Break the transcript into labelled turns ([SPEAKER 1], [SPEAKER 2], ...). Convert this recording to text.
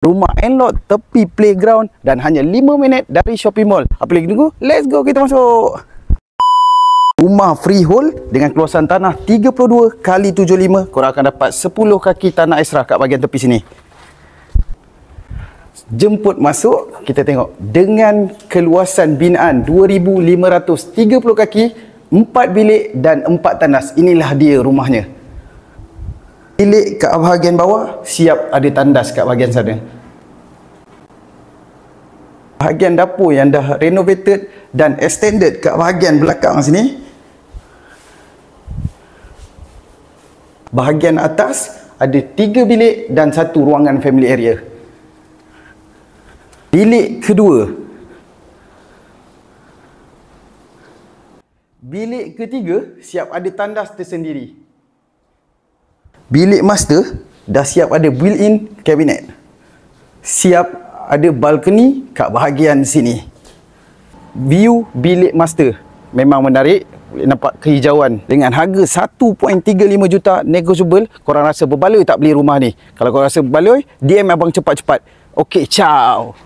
[SPEAKER 1] Rumah Enlot tepi playground dan hanya 5 minit dari shopping mall. Apa lagi tunggu? Let's go, kita masuk. Rumah freehold dengan keluasan tanah 32 x 75. Korang akan dapat 10 kaki tanah extra kat bahagian tepi sini. Jemput masuk, kita tengok. Dengan keluasan binaan 2530 kaki, 4 bilik dan 4 tandas. Inilah dia rumahnya. Bilik kat bahagian bawah, siap ada tandas kat bahagian sana. Bahagian dapur yang dah renovated dan extended kat bahagian belakang sini. Bahagian atas ada 3 bilik dan 1 ruangan family area. Bilik kedua. Bilik ketiga siap ada tandas tersendiri. Bilik master dah siap ada built-in cabinet. Siap ada balcony kat bahagian sini. View bilik master memang menarik. Boleh nampak kehijauan. Dengan harga 1.35 juta negotiable. Korang rasa berbaloi tak beli rumah ni? Kalau korang rasa berbaloi, DM abang cepat-cepat. Okey, ciao.